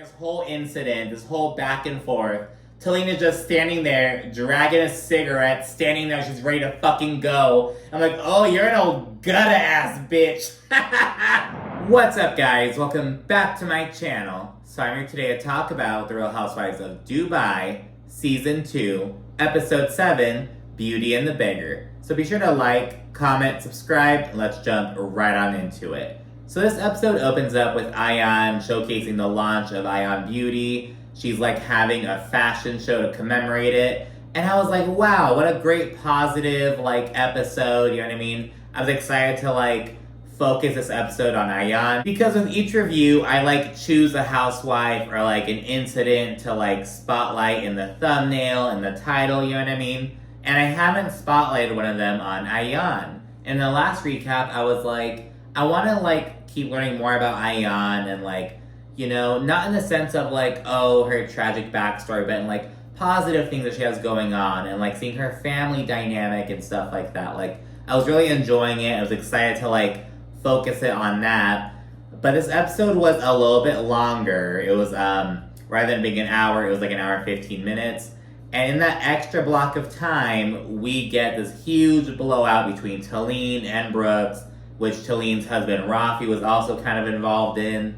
This whole incident, this whole back and forth, Taleen is just standing there, dragging a cigarette, standing there, she's ready to fucking go. I'm like, oh, you're an old gutter-ass bitch. What's up, guys? Welcome back to my channel. So I'm here today to talk about The Real Housewives of Dubai, Season 2, Episode 7, Beauty and the Beggar. So be sure to like, comment, subscribe, and let's jump right on into it. So this episode opens up with Ayan showcasing the launch of Ayan Beauty. She's like having a fashion show to commemorate it. And I was like, wow, what a great positive like episode, you know what I mean? I was excited to like focus this episode on Ayan. Because with each review, I like choose a housewife or like an incident to like spotlight in the thumbnail and the title, you know what I mean? And I haven't spotlighted one of them on Ayan. In the last recap, I was like, I want to like keep learning more about Ayan and like, you know, not in the sense of like, oh, her tragic backstory, but in like positive things that she has going on and like seeing her family dynamic and stuff like that. Like, I was really enjoying it. I was excited to like focus it on that. But this episode was a little bit longer. It was, rather than being an hour, it was like an hour and 15 minutes. And in that extra block of time, we get this huge blowout between Taleen and Brooks, which Taleen's husband Raffi was also kind of involved in.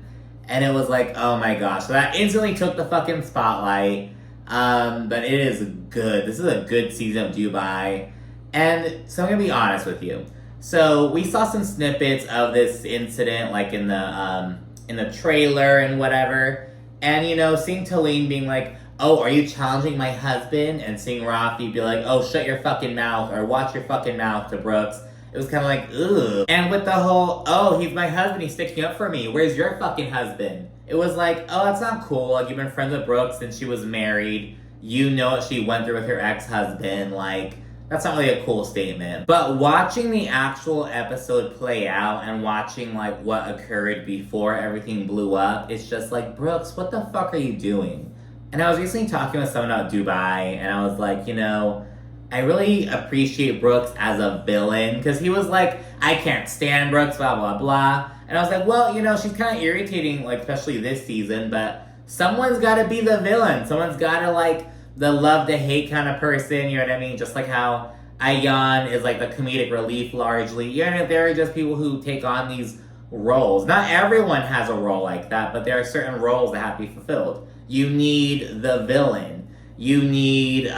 And it was like, oh my gosh. So that instantly took the fucking spotlight. But it is good. This is a good season of Dubai. And so I'm going to be honest with you. So we saw some snippets of this incident, like in the trailer and whatever. And, you know, seeing Taleen being like, oh, are you challenging my husband? And seeing Raffi be like, oh, shut your fucking mouth or watch your fucking mouth to Brooks. It was kind of like, ugh. And with the whole, oh, he's my husband, he's sticking up for me. Where's your fucking husband? It was like, oh, that's not cool. Like, you've been friends with Brooke since she was married. You know what she went through with her ex-husband. Like, that's not really a cool statement. But watching the actual episode play out and watching, like, what occurred before everything blew up, it's just like, Brooks, what the fuck are you doing? And I was recently talking with someone about Dubai, and I was like, you know, I really appreciate Brooks as a villain, because he was like, I can't stand Brooks, blah, blah, blah. And I was like, well, you know, she's kind of irritating, like, especially this season, but someone's got to be the villain. Someone's got to, like, the love-to-hate kind of person, you know what I mean? Just like how Ayan is, like, the comedic relief largely. You know, there are just people who take on these roles. Not everyone has a role like that, but there are certain roles that have to be fulfilled. You need the villain. You need,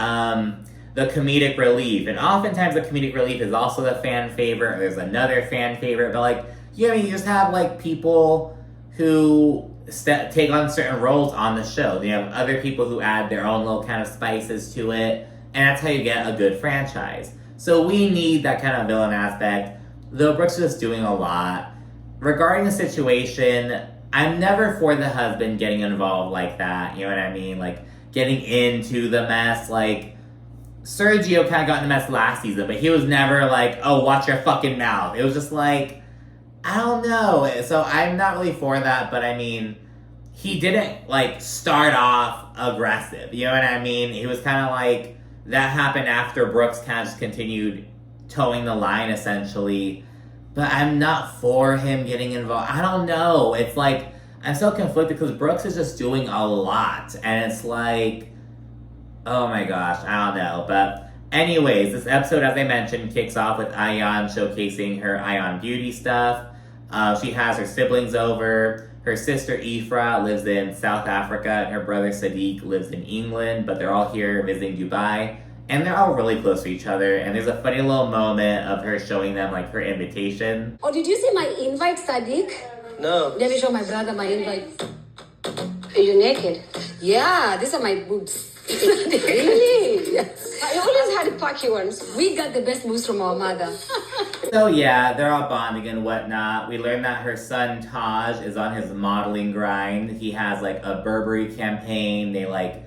the comedic relief. And oftentimes the comedic relief is also the fan favorite, or there's another fan favorite, but like, you know, you just have like people who take on certain roles on the show. You have other people who add their own little kind of spices to it, and that's how you get a good franchise. So we need that kind of villain aspect, though Brooks is just doing a lot. Regarding the situation, I'm never for the husband getting involved like that, you know what I mean? Like, getting into the mess, like, Sergio kind of got in the mess last season, but he was never like, oh, watch your fucking mouth. It was just like, I don't know. So I'm not really for that, but I mean, he didn't like start off aggressive. You know what I mean? He was kind of like, that happened after Brooks kind of just continued towing the line essentially. But I'm not for him getting involved. I don't know. It's like, I'm so conflicted because Brooks is just doing a lot. And it's like, oh my gosh, I don't know. But anyways, this episode, as I mentioned, kicks off with Ayan showcasing her Ayan Beauty stuff. She has her siblings over. Her sister Ifra lives in South Africa, and her brother Sadiq lives in England, but they're all here visiting Dubai. And they're all really close to each other. And there's a funny little moment of her showing them like her invitation. Oh, did you see my invite, Sadiq? No. Let me show my brother my invite. Are you naked? Yeah, these are my boobs. Really? Yes. I always had packy ones. We got the best moves from our mother. So yeah, they're all bonding and whatnot. We learned that her son Taj is on his modeling grind. He has like a Burberry campaign. They like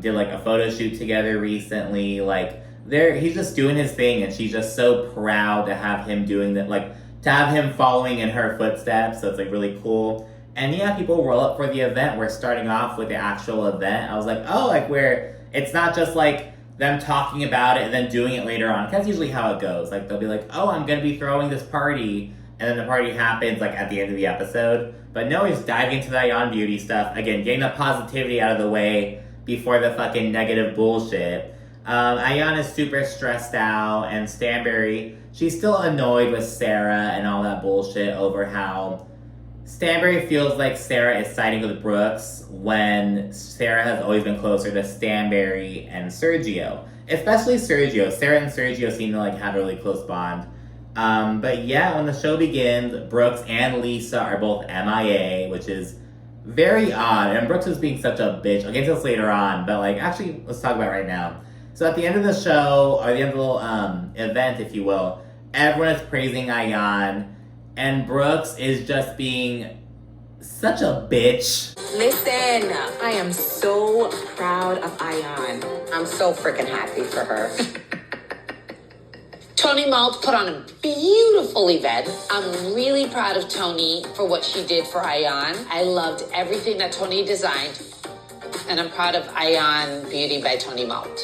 did like a photo shoot together recently. Like he's just doing his thing, and she's just so proud to have him doing that. Like to have him following in her footsteps. So it's like really cool. And yeah, people roll up for the event. We're starting off with the actual event. I was like, oh, like it's not just like them talking about it and then doing it later on. That's usually how it goes. Like they'll be like, oh, I'm going to be throwing this party. and then the party happens like at the end of the episode. But no, he's diving into the Ayan beauty stuff. Again, getting the positivity out of the way before the fucking negative bullshit. Ayan is super stressed out, and Stanberry, she's still annoyed with Sarah and all that bullshit over how Stanberry feels like Sarah is siding with Brooks when Sarah has always been closer to Stanberry and Sergio. Especially Sergio. Sarah and Sergio seem to like have a really close bond. But yeah, when the show begins, Brooks and Lisa are both MIA, which is very odd. And Brooks is being such a bitch. I'll get to this later on, but like actually let's talk about it right now. So at the end of the show, or the end of the little event, if you will, everyone is praising Ayan, and Brooks is just being such a bitch. Listen, I am so proud of Ayan. I'm so freaking happy for her. Tony Malt put on a beautiful event. I'm really proud of Tony for what she did for Ayan. I loved everything that Tony designed. And I'm proud of Ayan Beauty by Tony Malt.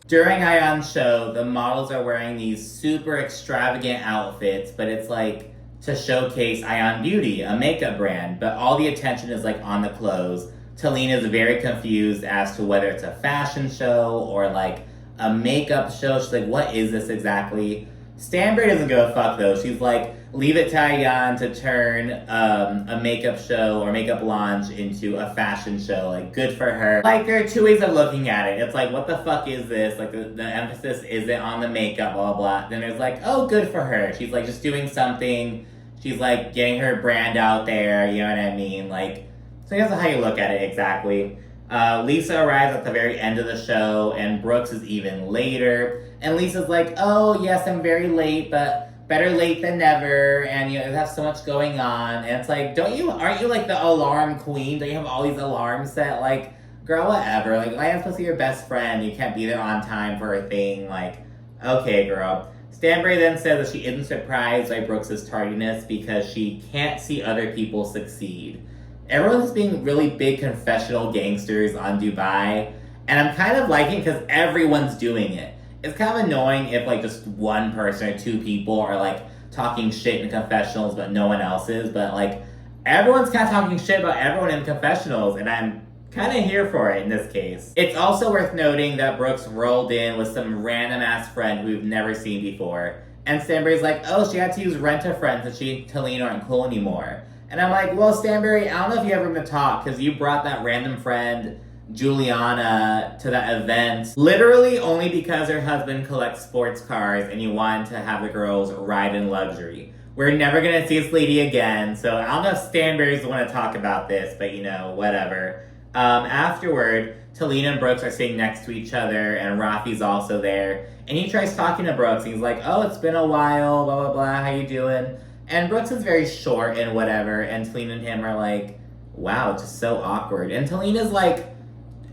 During Ayan's show, the models are wearing these super extravagant outfits, but it's like to showcase Ayan Beauty, a makeup brand, but all the attention is like on the clothes. Taleen is very confused as to whether it's a fashion show or like a makeup show. She's like, what is this exactly? Stanberry doesn't give a fuck though. She's like, leave it to Ayan to turn a makeup show or makeup launch into a fashion show. Like, good for her. Like, there are two ways of looking at it. It's like, what the fuck is this? Like, the emphasis isn't on the makeup, blah, blah, blah. Then there's like, oh, good for her. She's like, just doing something. She's like, getting her brand out there, you know what I mean? Like, so that's how you look at it exactly. Lisa arrives at the very end of the show, and Brooks is even later. And Lisa's like, oh, yes, I'm very late, but better late than never, and you have so much going on. And it's like, aren't you like the alarm queen? Don't you have all these alarms set? Like, girl, whatever. Like, Ayan's supposed to be your best friend. You can't be there on time for a thing. Like, okay, girl. Stanberry then says that she isn't surprised by Brooks' tardiness because she can't see other people succeed. Everyone's being really big confessional gangsters on Dubai, and I'm kind of liking it because everyone's doing it. It's kind of annoying if like just one person or two people are like talking shit in confessionals but no one else is, but like everyone's kind of talking shit about everyone in confessionals, and I'm kind of here for it in this case. It's also worth noting that Brooks rolled in with some random ass friend who we've never seen before, and Stanberry's like, oh, she had to use Rent-A-Friend since she and Taleen aren't cool anymore. And I'm like, well, Stanberry, I don't know if you ever want to talk, because you brought that random friend, Juliana, to that event literally only because her husband collects sports cars and you wanted to have the girls ride in luxury. We're never going to see this lady again, so I don't know if Stanberry's the one to talk about this, but you know, whatever. Afterward, Taleen and Brooks are sitting next to each other, and Raffi's also there. And he tries talking to Brooks, and he's like, oh, it's been a while, blah, blah, blah, how you doing? And Brooks is very short and whatever, and Taleen and him are like, wow, it's just so awkward. And Taleen is like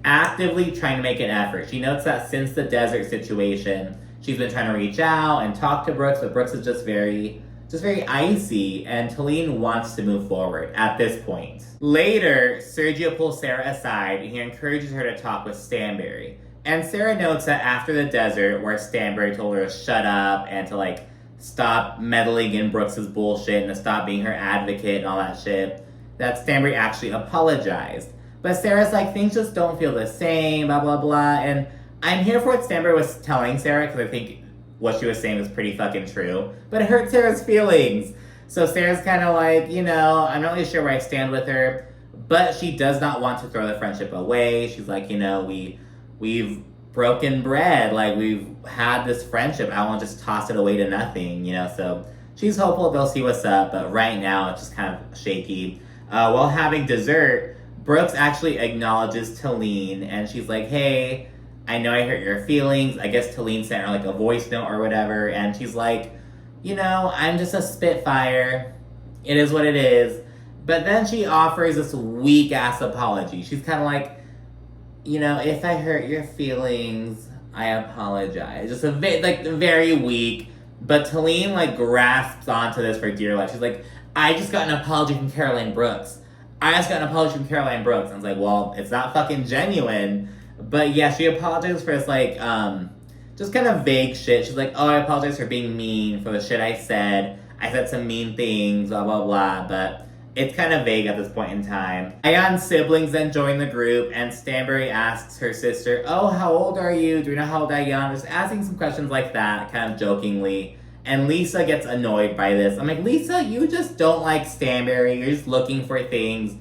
actively trying to make an effort. She notes that since the desert situation, she's been trying to reach out and talk to Brooks, but Brooks is just very icy, and Taleen wants to move forward at this point. Later, Sergio pulls Sarah aside, and he encourages her to talk with Stanberry. And Sarah notes that after the desert, where Stanberry told her to shut up and to like stop meddling in Brooks' bullshit and to stop being her advocate and all that shit, that Stanberry actually apologized. But Sarah's like, things just don't feel the same, blah, blah, blah. And I'm here for what Stanberry was telling Sarah, because I think what she was saying was pretty fucking true. But it hurt Sarah's feelings. So Sarah's kind of like, you know, I'm not really sure where I stand with her, but she does not want to throw the friendship away. She's like, you know, we've broken bread, like we've had this friendship, I won't just toss it away to nothing, you know. So she's hopeful they'll see what's up, but right now it's just kind of shaky. While having dessert, Brooks actually acknowledges Taleen, and she's like, hey, I know I hurt your feelings. I guess Taleen sent her like a voice note or whatever, and she's like, you know, I'm just a spitfire, it is what it is. But then she offers this weak ass apology. She's kind of like, you know, if I hurt your feelings, I apologize. Just very weak. But Taleen like grasps onto this for dear life. She's like, I just got an apology from Caroline Brooks. I just got an apology from Caroline Brooks. And I was like, well, it's not fucking genuine. But yeah, she apologizes for this just kind of vague shit. She's like, oh, I apologize for being mean, for the shit I said. I said some mean things, blah, blah, blah, but it's kind of vague at this point in time. Ayan's siblings then join the group, and Stanbury asks her sister, oh, how old are you? Do you know how old Ayan is? Just asking some questions like that, kind of jokingly. And Lisa gets annoyed by this. I'm like, Lisa, you just don't like Stanbury. You're just looking for things.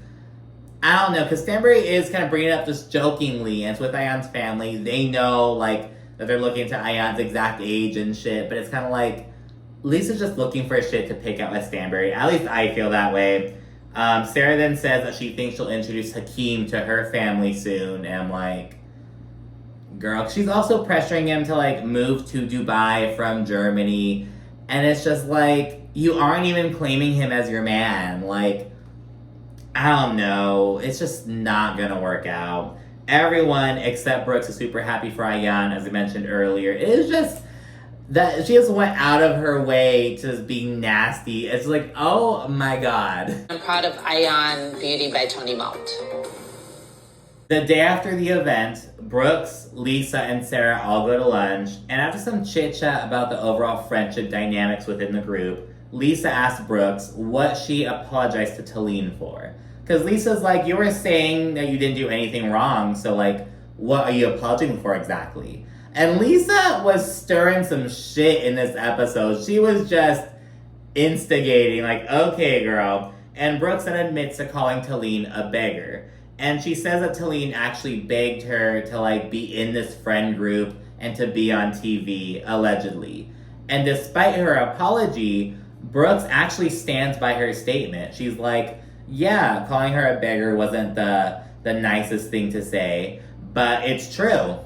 I don't know, because Stanbury is kind of bringing it up just jokingly, and it's with Ayan's family. They know, like, that they're looking to Ayan's exact age and shit, but it's kind of like, Lisa's just looking for shit to pick out with Stanbury. At least I feel that way. Sarah then says that she thinks she'll introduce Hakeem to her family soon, and I'm like, girl, she's also pressuring him to, like, move to Dubai from Germany, and it's just like, you aren't even claiming him as your man. Like, I don't know. It's just not gonna work out. Everyone except Brooks is super happy for Ayan, as I mentioned earlier. It is just that she just went out of her way to just be nasty. It's like, oh my god. I'm proud of Ayan Beauty by Tony Malt. The day after the event, Brooks, Lisa, and Sarah all go to lunch, and after some chit-chat about the overall friendship dynamics within the group, Lisa asks Brooks what she apologized to Taleen for. Because Lisa's like, you were saying that you didn't do anything wrong, so like, what are you apologizing for exactly? And Lisa was stirring some shit in this episode. She was just instigating, like, okay, girl. And Brooks then admits to calling Taleen a beggar. And she says that Taleen actually begged her to, like, be in this friend group and to be on TV, allegedly. And despite her apology, Brooks actually stands by her statement. She's like, yeah, calling her a beggar wasn't the nicest thing to say, but it's true.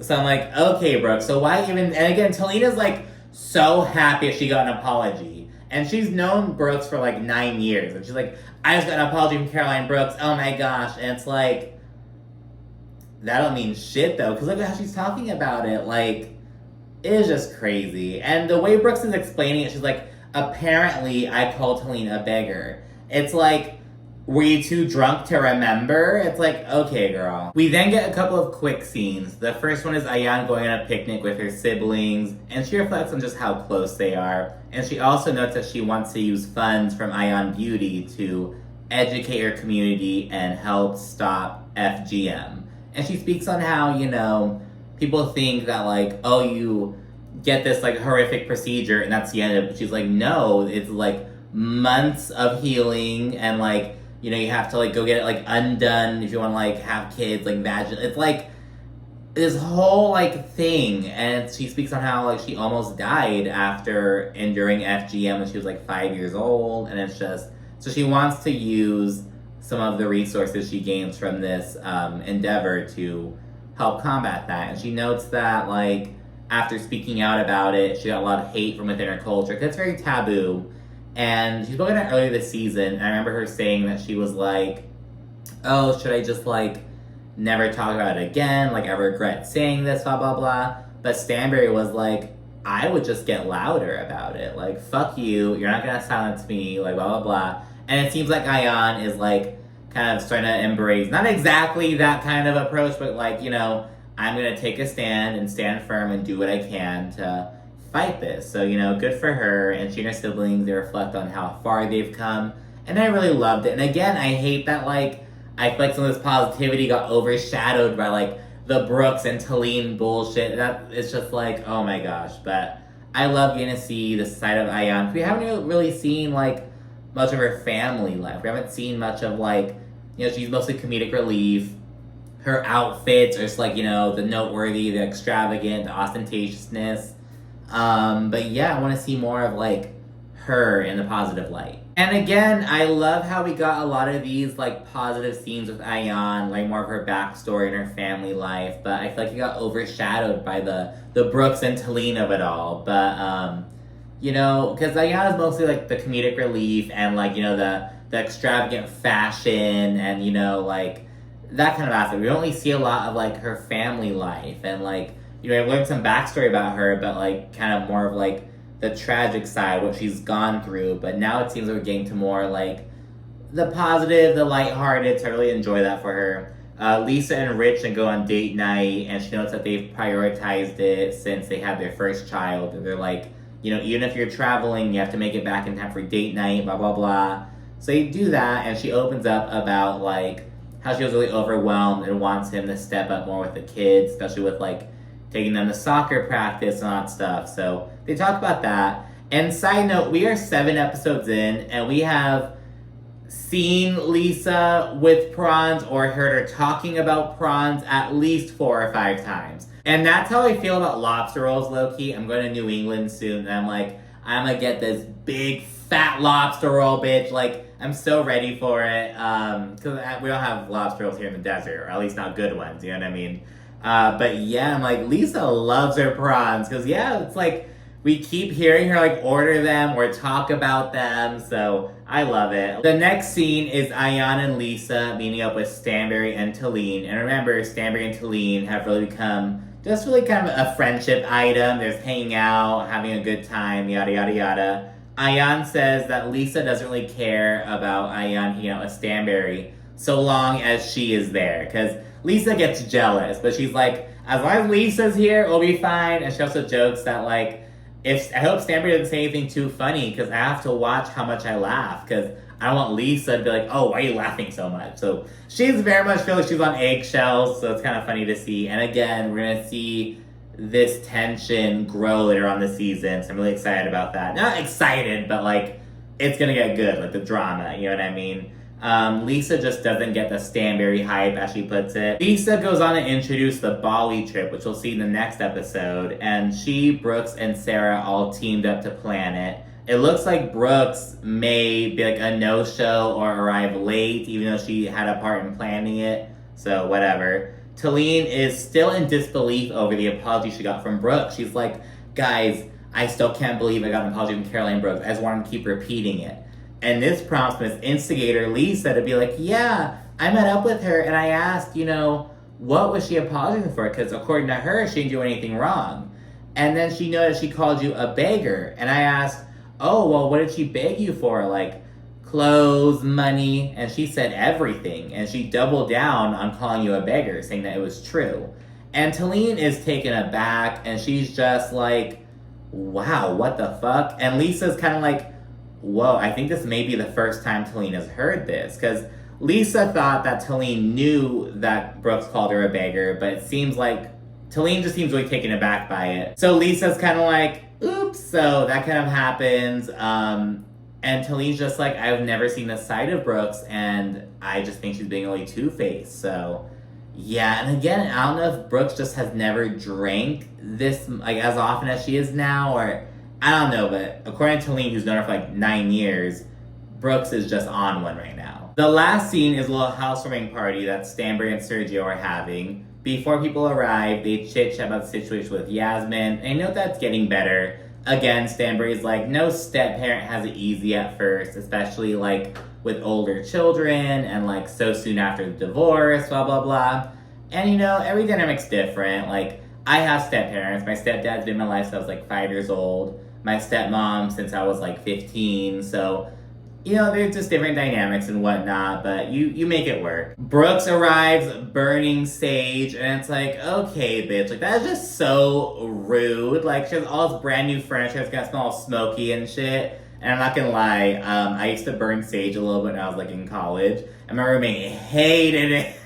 So I'm like, okay, Brooke, so why even... And again, Talena's, like, so happy she got an apology. And she's known Brooks for, like, 9 years. And she's like, I just got an apology from Caroline Brooks. Oh, my gosh. And it's like, that don't mean shit, though. Because look at how she's talking about it. Like, it is just crazy. And the way Brooks is explaining it, she's like, apparently I called Taleen a beggar. It's like, were you too drunk to remember? It's like, okay, girl. We then get a couple of quick scenes. The first one is Ayan going on a picnic with her siblings, and she reflects on just how close they are. And she also notes that she wants to use funds from Ayan Beauty to educate her community and help stop FGM. And she speaks on how, you know, people think that, like, oh, you get this, like, horrific procedure and that's the end of it. But she's like, no, it's, like, months of healing and, like, you know, you have to, like, go get it, like, undone if you want to, like, have kids, like, vaginal. It's, like, this whole, like, thing. And she speaks on how, like, she almost died after enduring FGM when she was, like, 5 years old. And it's just... So she wants to use some of the resources she gains from this endeavor to help combat that. And she notes that, like, after speaking out about it, she got a lot of hate from within her culture. Because it's very taboo. And she spoke about it earlier this season, and I remember her saying that she was like, oh, should I just, like, never talk about it again? Like, I regret saying this, blah, blah, blah. But Stanbury was like, I would just get louder about it. Like, fuck you, you're not gonna silence me, like, blah, blah, blah. And it seems like Ayan is, like, kind of starting to embrace, not exactly that kind of approach, but, like, you know, I'm gonna take a stand and stand firm and do what I can to fight this. So, you know, good for her. And she and her siblings, they reflect on how far they've come. And I really loved it. And again, I hate that, like, I feel like some of this positivity got overshadowed by, like, the Brooks and Taleen bullshit. That it's just like, oh my gosh. But I love getting to see the side of Ayan. We haven't really seen, like, much of her family life. We haven't seen much of, like, you know, she's mostly comedic relief. Her outfits are just, like, you know, the noteworthy, the extravagant, the ostentatiousness. But yeah, I want to see more of, like, her in the positive light. And again, I love how we got a lot of these, like, positive scenes with Ayan, like, more of her backstory and her family life, but I feel like it got overshadowed by the Brooks and Taleen of it all. But, you know, because Ayan is mostly, like, the comedic relief and, like, you know, the extravagant fashion and, you know, like, that kind of aspect. We don't really see a lot of, like, her family life and, like, you know, I've learned some backstory about her, but, like, kind of more of, like, the tragic side, what she's gone through. But now it seems like we're getting to more, like, the positive, the lighthearted, so I really enjoy that for her. Lisa and Rich go on date night, and she notes that they've prioritized it since they had their first child. And they're like, you know, even if you're traveling, you have to make it back in time for date night, blah, blah, blah. So you do that, and she opens up about, like, how she was really overwhelmed and wants him to step up more with the kids, especially with, like, taking them to soccer practice and all that stuff. So they talk about that. And side note, we are 7 episodes in, and we have seen Lisa with prawns or heard her talking about prawns at least 4 or 5 times. And that's how I feel about lobster rolls, low-key. I'm going to New England soon, and I'm like, I'm going to get this big, fat lobster roll, bitch. Like, I'm so ready for it. Because we don't have lobster rolls here in the desert, or at least not good ones, you know what I mean? But yeah, I'm like, Lisa loves her prawns. Because, yeah, it's like, we keep hearing her, like, order them or talk about them. So, I love it. The next scene is Ayan and Lisa meeting up with Stanberry and Taleen. And remember, Stanberry and Taleen have really become just really kind of a friendship item. There's hanging out, having a good time, yada, yada, yada. Ayan says that Lisa doesn't really care about Ayan hanging out with Stanberry so long as she is there. Because Lisa gets jealous, but she's like, as long as Lisa's here, we'll be fine. And she also jokes that, like, I hope Stanberry doesn't say anything too funny, because I have to watch how much I laugh, because I don't want Lisa to be like, oh, why are you laughing so much? So she's very much feels like she's on eggshells, so it's kind of funny to see. And again, we're going to see this tension grow later on the season, so I'm really excited about that. Not excited, but, like, it's going to get good, like the drama, you know what I mean? Lisa just doesn't get the Stanberry hype, as she puts it. Lisa goes on to introduce the Bali trip, which we'll see in the next episode, and she, Brooks, and Sarah all teamed up to plan it. It looks like Brooks may be like a no-show or arrive late, even though she had a part in planning it, so whatever. Taleen is still in disbelief over the apology she got from Brooks. She's like, guys, I still can't believe I got an apology from Caroline Brooks. I just want him to keep repeating it. And this prompts Miss Instigator Lisa to be like, yeah, I met up with her and I asked, you know, what was she apologizing for? Because according to her, she didn't do anything wrong. And then she noticed she called you a beggar. And I asked, oh, well, what did she beg you for? Like, clothes, money? And she said everything. And she doubled down on calling you a beggar, saying that it was true. And Taleen is taken aback, and she's just like, wow, what the fuck? And Lisa's kind of like, whoa, I think this may be the first time Taleen has heard this, because Lisa thought that Taleen knew that Brooks called her a beggar, but it seems like Taleen just seems really taken aback by it. So Lisa's kind of like, oops, so that kind of happens, and Taleen's just like, I've never seen this side of Brooks, and I just think she's being really two-faced, so yeah. And again, I don't know if Brooks just has never drank this, like, as often as she is now, or I don't know, but according to Taleen, who's known her for like 9 years, Brooks is just on one right now. The last scene is a little housewarming party that Stanberry and Sergio are having. Before people arrive, they chit-chat about the situation with Yasmin, and I know that's getting better. Again, Stanberry's like, no step-parent has it easy at first, especially like with older children and like so soon after the divorce, blah, blah, blah. And you know, every dynamic's different. Like, I have step-parents. My stepdad's been in my life since I was like 5 years old. My stepmom since I was like 15, so, you know, there's just different dynamics and whatnot, but you make it work. Brooks arrives burning sage, and it's like, okay, bitch, like, that's just so rude. Like, she has all this brand new furniture, it's gonna smell all smoky and shit, and I'm not gonna lie, I used to burn sage a little bit when I was, like, in college, and my roommate hated it.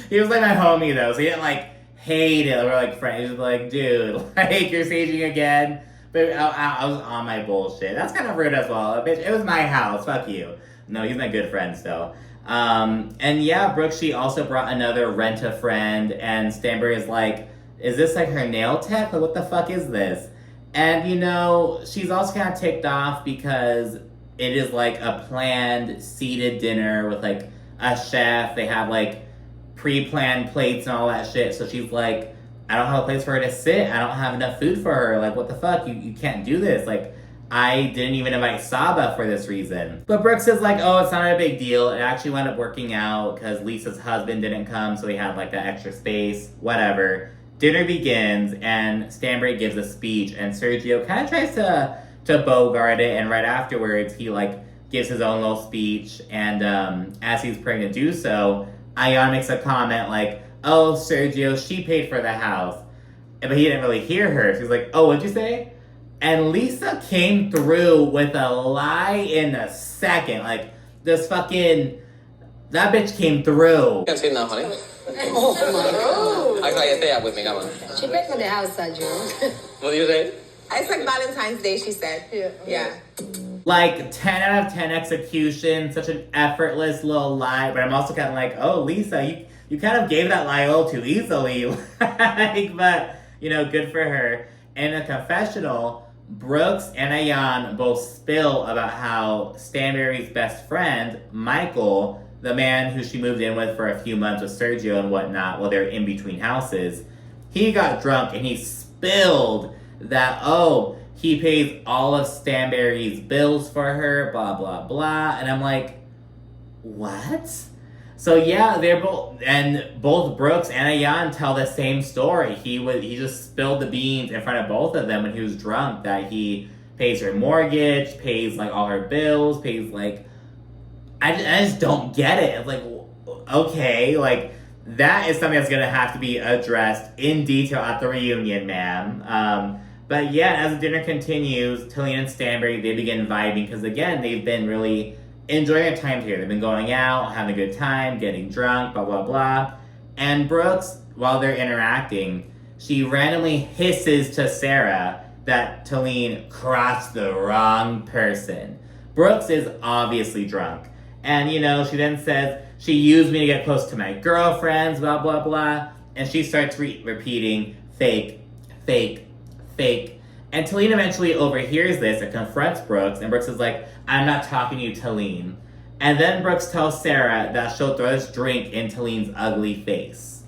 He was, like, my homie, though, so he didn't, like, hate it. We're like friends. He's like, dude, like, you're saging again. But I was on my bullshit. That's kind of rude as well. Bitch, it was my house. Fuck you. No, he's my good friend still. And yeah, Brooke, she also brought another rent-a-friend. And Stanberry is like, is this like her nail tech? Like, what the fuck is this? And, you know, she's also kind of ticked off because it is like a planned seated dinner with like a chef. They have like pre-planned plates and all that shit. So she's like, I don't have a place for her to sit. I don't have enough food for her. Like, what the fuck? You can't do this. Like, I didn't even invite Saba for this reason. But Brooks is like, oh, it's not a big deal. It actually wound up working out because Lisa's husband didn't come, so he had like that extra space. Whatever. Dinner begins, and Stanberry gives a speech, and Sergio kind of tries to bogart it, and right afterwards, he like gives his own little speech, and as he's preparing to do so, Ayan makes a comment like, oh, Sergio, she paid for the house. but he didn't really hear her. She was like, oh, what'd you say? And Lisa came through with a lie in a second. Like, this fucking... That bitch came through. Can't see now, honey. Oh my god. I got you stay up with me, come on. She paid for the house, Sergio. What do you say? It's like Valentine's Day, she said. Yeah. Like, 10 out of 10 execution. Such an effortless little lie. But I'm also kind of like, oh, Lisa, you kind of gave that lie a little too easily. Like, but, you know, good for her. In a confessional... Brooks and Ayan both spill about how Stanberry's best friend, Michael, the man who she moved in with for a few months with Sergio and whatnot while they're in between houses, he got drunk and he spilled that, oh, he pays all of Stanberry's bills for her, blah, blah, blah. And I'm like, what? So yeah, they're both Brooks and Ayan tell the same story. He just spilled the beans in front of both of them when he was drunk, that he pays her mortgage, pays like all her bills, pays like, I just don't get it. It's like, okay, like that is something that's gonna have to be addressed in detail at the reunion, ma'am. But yeah, as the dinner continues, Taleen and Stanberry, they begin vibing because again, they've been really enjoying their time here. They've been going out, having a good time, getting drunk, blah, blah, blah. And Brooks, while they're interacting, she randomly hisses to Sarah that Taleen crossed the wrong person. Brooks is obviously drunk. And, you know, she then says, she used me to get close to my girlfriends, blah, blah, blah. And she starts repeating, fake, fake, fake. And Taleen eventually overhears this and confronts Brooks, and Brooks is like, I'm not talking to you, Taleen. And then Brooks tells Sarah that she'll throw this drink in Taleen's ugly face.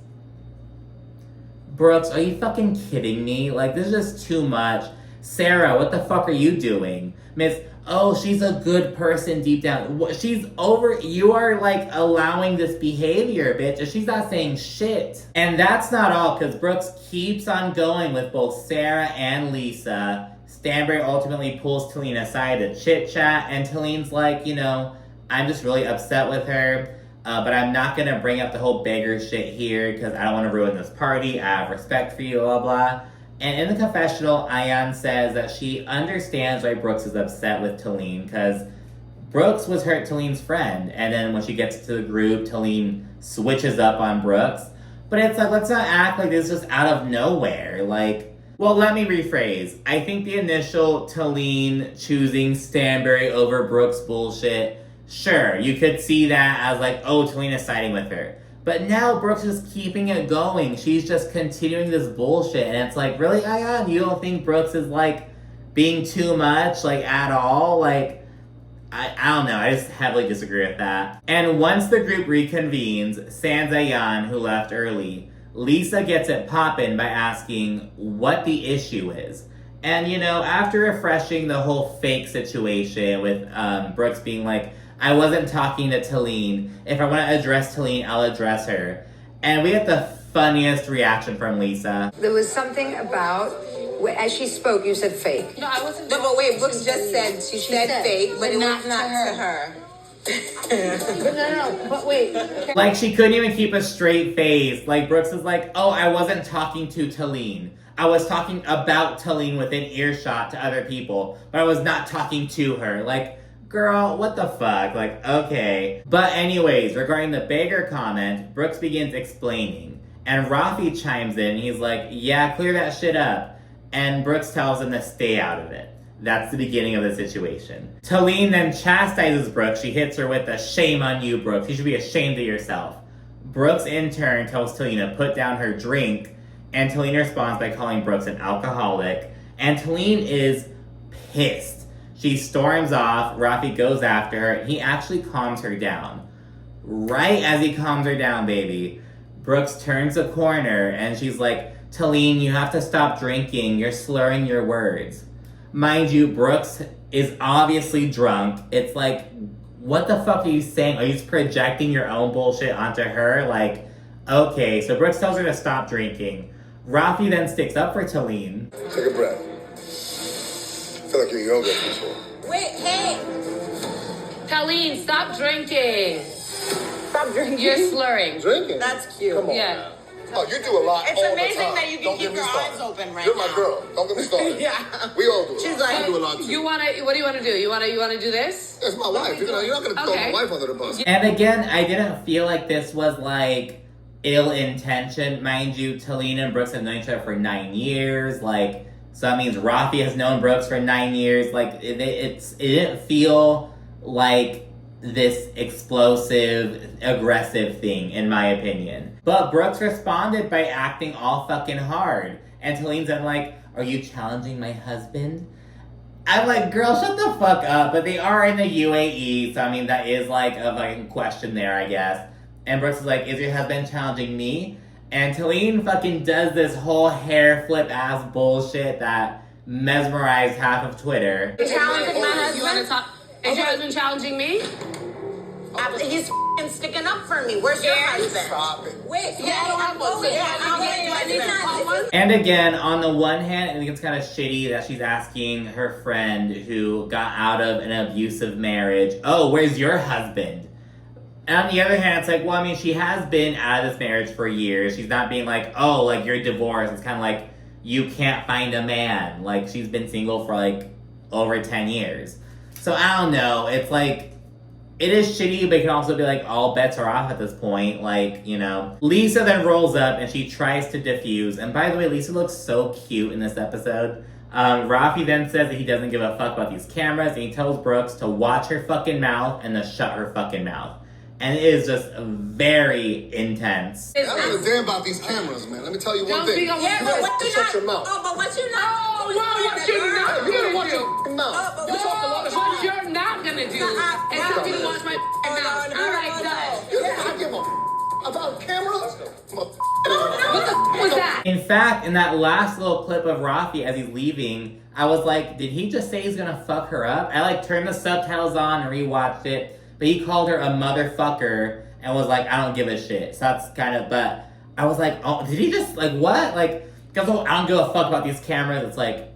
Brooks, are you fucking kidding me? Like, this is just too much. Sarah, what the fuck are you doing? Miss, oh, she's a good person deep down. She's over, you are like allowing this behavior, bitch, and she's not saying shit. And that's not all, because Brooks keeps on going with both Sarah and Lisa. Stanberry ultimately pulls Taleen aside to chit chat, and Taleen's like, you know, I'm just really upset with her, but I'm not gonna bring up the whole beggar shit here, because I don't want to ruin this party. I have respect for you, blah, blah. And in the confessional, Ayan says that she understands why Brooks is upset with Taleen, because Brooks was Taleen's friend, and then when she gets to the group, Taleen switches up on Brooks. But it's like, let's not act like this is just out of nowhere. Like, well, let me rephrase. I think the initial Taleen choosing Stanberry over Brooks bullshit, sure, you could see that as like, oh, Taleen is siding with her. But now Brooks is keeping it going. She's just continuing this bullshit. And it's like, really, Ayan? You don't think Brooks is, like, being too much, like, at all? Like, I don't know. I just heavily disagree with that. And once the group reconvenes, sans Ayan, who left early, Lisa gets it poppin' by asking what the issue is. And, you know, after refreshing the whole fake situation with Brooks being like, I wasn't talking to Taleen. If I want to address Taleen, I'll address her. And we get the funniest reaction from Lisa. There was something about, as she spoke, you said fake. No, I wasn't. But wait, Brooks just said, she said fake, but it was not to her. But wait. Like, she couldn't even keep a straight face. Like, Brooks is like, oh, I wasn't talking to Taleen. I was talking about Taleen within earshot to other people, but I was not talking to her. Like, girl, what the fuck? Like, okay. But anyways, regarding the Beggar comment, Brooks begins explaining. And Raffi chimes in. He's like, yeah, clear that shit up. And Brooks tells him to stay out of it. That's the beginning of the situation. Taleen then chastises Brooks. She hits her with a shame on you, Brooks. You should be ashamed of yourself. Brooks, in turn, tells Taleen to put down her drink. And Taleen responds by calling Brooks an alcoholic. And Taleen is pissed. She storms off, Raffi goes after her, and he actually calms her down. Right as he calms her down, baby, Brooks turns a corner, and she's like, Taleen, you have to stop drinking, you're slurring your words. Mind you, Brooks is obviously drunk. It's like, what the fuck are you saying? Are you just projecting your own bullshit onto her? Like, okay, so Brooks tells her to stop drinking. Raffi then sticks up for Taleen. Take a breath. I feel like you're yoga before. Wait, hey! Taleen, stop drinking. Stop drinking. You're slurring. Drinking? That's cute. Come on. Yeah. Oh, you do a lot It's all amazing the time. that you can Don't keep get me your started. eyes open right You're my now. girl. Don't get me started. Yeah. We all do it. She's like, I do a lot too. What do you wanna do? You wanna do this? That's my wife. You're not gonna throw Okay. my wife under the bus. And again, I didn't feel like this was like ill intention. Mind you, Taleen and Brooks have known each other for 9 years. Like, so that means Raffi has known Brooks for 9 years. Like, it didn't feel like this explosive, aggressive thing, in my opinion. But Brooks responded by acting all fucking hard. And Taleen's then like, are you challenging my husband? I'm like, girl, shut the fuck up. But they are in the UAE, so I mean, that is like a fucking question there, I guess. And Brooks is like, is your husband challenging me? And Taleen fucking does this whole hair flip ass bullshit that mesmerized half of Twitter. Challenging my You wanna husband? talk? Is your husband challenging me? He's f***ing sticking up for me. Where's your husband? Stop it. Wait, Yeah, I don't have one. So, yeah, I'll yeah, get your yeah, husband. And again, on the one hand, I think it's kind of shitty that she's asking her friend who got out of an abusive marriage, oh, where's your husband? And on the other hand, it's like, well, I mean, she has been out of this marriage for years. She's not being like, oh, like, you're divorced. It's kind of like, you can't find a man. Like, she's been single for, like, over 10 years. So, I don't know. It's like, it is shitty, but it can also be like, all bets are off at this point. Like, you know. Lisa then rolls up, and she tries to defuse. And by the way, Lisa looks so cute in this episode. Raffi then says that he doesn't give a fuck about these cameras, and he tells Brooks to watch her fucking mouth and to shut her fucking mouth. And it is just very intense. I don't give a damn about these cameras, man. Let me tell you one thing. Yeah, You but gotta what you shut not? your mouth. Oh, but what you not? Oh, what you not? You gotta watch your f***ing mouth. Oh, but You talk a lot of What shit. you're not gonna do is tell me to watch my mouth. All right, done. You don't give a f- about cameras? What the was that? In fact, in that last little clip of Raffi as he's leaving, I was like, did he just say he's gonna fuck her up? I like turned the subtitles on and rewatched it, but he called her a motherfucker and was like, I don't give a shit. So that's kind of, but I was like, oh, did he just, like, what? Like, because I don't give a fuck about these cameras. It's like,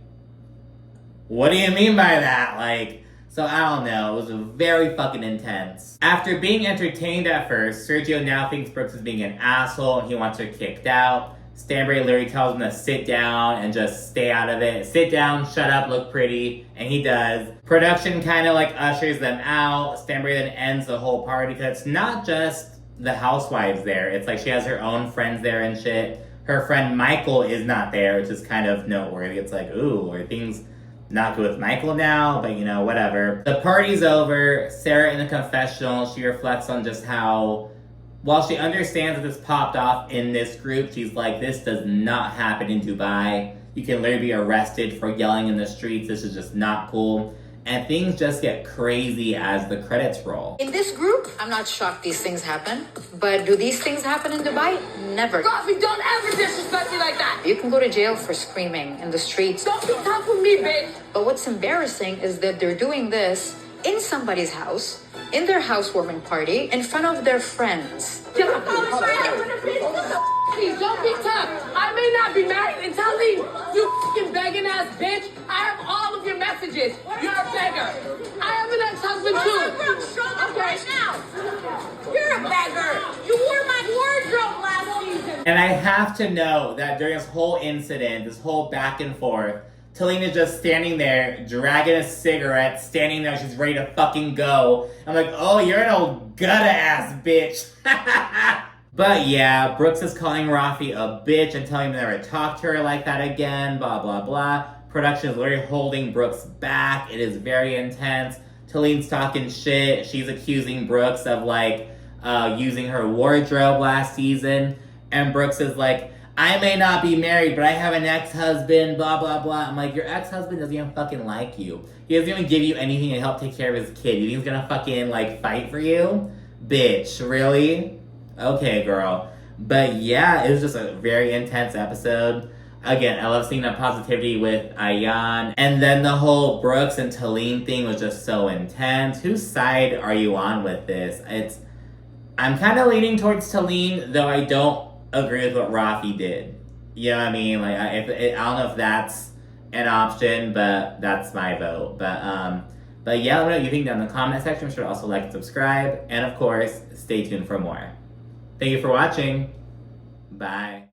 what do you mean by that? Like, so I don't know. It was very fucking intense. After being entertained at first, Sergio now thinks Brooks is being an asshole and he wants her kicked out. Stanbury literally tells him to sit down and just stay out of it. Sit down, shut up, look pretty. And he does. Production kind of like ushers them out. Stanbury then ends the whole party because it's not just the housewives there. It's like she has her own friends there and shit. Her friend Michael is not there, which is kind of noteworthy. It's like, ooh, are things not good with Michael now? But you know, whatever. The party's over. Sarah in the confessional, she reflects on just how, while she understands that this popped off in this group, she's like, this does not happen in Dubai. You can literally be arrested for yelling in the streets. This is just not cool. And things just get crazy as the credits roll. In this group, I'm not shocked these things happen. But do these things happen in Dubai? Never. Raffi, don't ever disrespect me like that. You can go to jail for screaming in the streets. Don't be tough with me, bitch. But what's embarrassing is that they're doing this in somebody's house, in their housewarming party, in front of their friends. Please don't be tough. I may not be married and Taleen, you fucking begging ass bitch. I have all of your messages. You're a beggar. I have an ex-husband too. Right now. You're a beggar. You wore my wardrobe last season. And I have to know that during this whole incident, this whole back and forth, Taleen is just standing there, dragging a cigarette, standing there, she's ready to fucking go. I'm like, oh, you're an old gutter-ass bitch. But yeah, Brooks is calling Raffi a bitch and telling him never to talk to her like that again, blah, blah, blah. Production is literally holding Brooks back. It is very intense. Taleen's talking shit. She's accusing Brooks of, like, using her wardrobe last season. And Brooks is like, I may not be married, but I have an ex-husband, blah, blah, blah. I'm like, your ex-husband doesn't even fucking like you. He doesn't even give you anything to help take care of his kid. You think he's gonna fucking, like, fight for you? Bitch, really? Okay, girl. But yeah, it was just a very intense episode. Again, I love seeing that positivity with Ayan. And then the whole Brooks and Taleen thing was just so intense. Whose side are you on with this? I'm kind of leaning towards Taleen, though I don't agree with what Raffi did. You know what I mean? Like, I don't know if that's an option, but that's my vote. But yeah, let me know what you think down in the comment section. Be sure to also like and subscribe. And of course, stay tuned for more. Thank you for watching. Bye.